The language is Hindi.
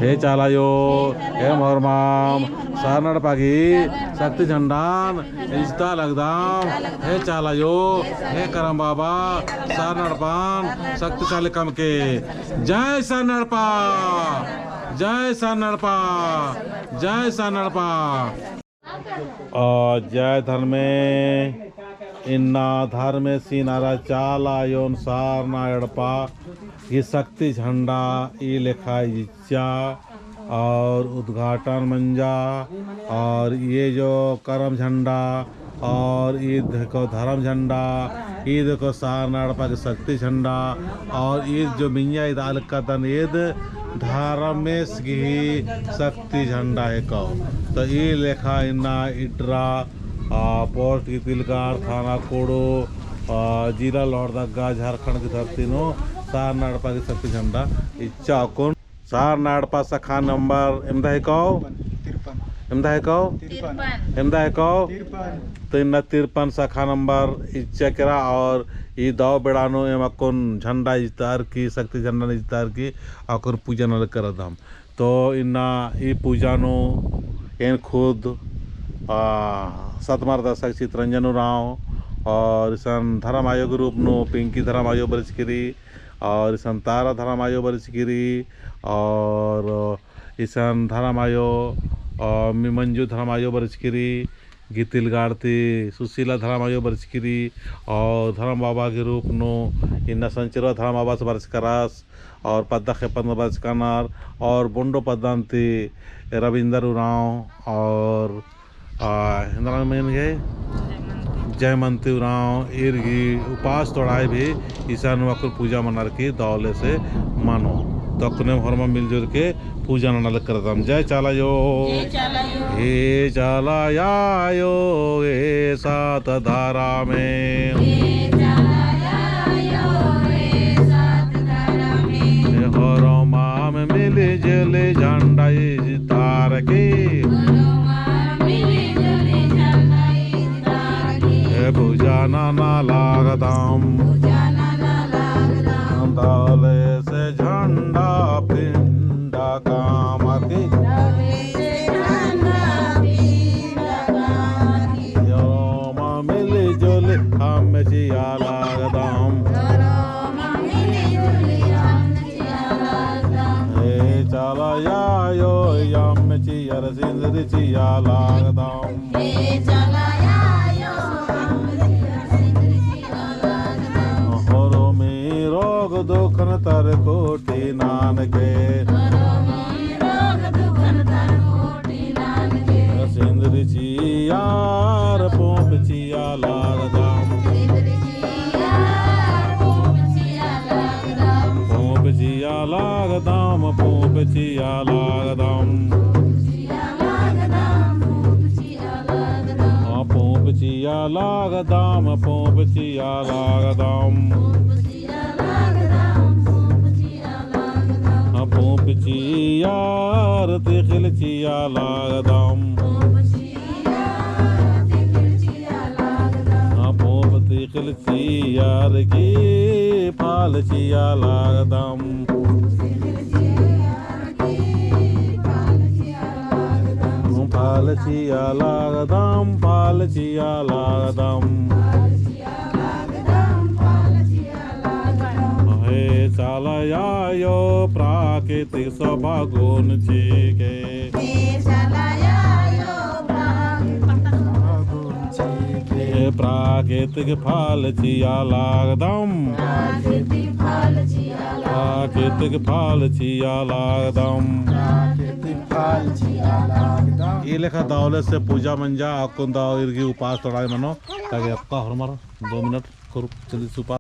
हे चालायो हे मोहरमाम सारनाड पागी शक्ति झंडान इज्ता लगदाम हे चालायो हे करम बाबा सारनाड पान शक्तिशाली कम के जय सारनाडपा जय सारनाडपा जय सारनाडपा जय धर्मे इन्ना धर्मे सीनारा चाला योन सारनाडपा ये शक्ति झंडा ये लिखा इच्छा और उद्घाटन मंजा और ये जो करम झंडा और ये देखो धर्म झंडा ये देखो सारनाडपा की शक्ति झंडा और ये जो मिंजा ईद अलकतन ईद धर्मेश की शक्ति झंडा है कहो तो ये लेखा इन्ना इटरा पोस्ट की तिलकार थाना कोड़ो जिला लोहरदगा झारखंड की धरती नो सारनाडपा की शक्ति झंडा इच्छा कौन सारनाडपा शाखा नंबर एमदा है कहो एमदा है कहो एमदा है कहो 53 शाखा नंबर इच्छा करा और ये दाव बेड़ानो एम अकोन झंडा इस्तार की शक्ति झंडा इस्तार की अकोन पूजा न कर हम तो इन्ना ये पूजा नो एन खुद सतमार दशक चितरंजन राव और सन धर्म आयोग रूप नो पिंकी धर्म आयोग बरचगिरी और ईसन तारा धर्म आयो बरचगिरी और ईसन धर्म आयो मंजू धर्म आयो बरचगिरी गीतिल गाड़ती सुशीला धर्म आयो बरचगिरी और धर्म बाबा के रूप नो इन्ना संचरवा धर्म बाबा से बरचकरास और पद्दा खेपन बरचकनार और बोंडो पद्दांती रविंदर उराव और हिंदुस्तान में गए जयमंती उराव इर्गी उपास तोड़ाए भी ईशान वक्र पूजा मनार की दौले से मानो तो अपने घर में मिलजुल के पूजा नल करता जय चालायो हे चालायो हे सात धारा में हर माम मिले जले झंडा तार के पूजा नाना लागदाम दाले से झंडा पिंडा काम की योम मिली जुली हम जिया लागदाम हे चला यो यम चियर सिंदरी चिया लागदाम दुखन तर कोटि नान के सिंदरी चियार पोप चिया लागदाम पोप चिया लागदाम पोप चिया लागदाम पोप चिया लागदाम पोप चिया लागदाम पोप चियार तिखिल चिया लागदाम पोप तिखिल चियार की फाल चिया लागदाम फाल चिया लागदाम फाल चिया लागदाम चालायो प्राकृतिक सभा गुण के प्राकृतिक फल चिया लागदाम प्राकृतिक फल चिया लागदाम ये लेखा दावले से पूजा मंजा अकुंदा इर्गी उपास तोड़ाए मनो ताकि आपका हर 2 मिनट करो जल्दी से उपास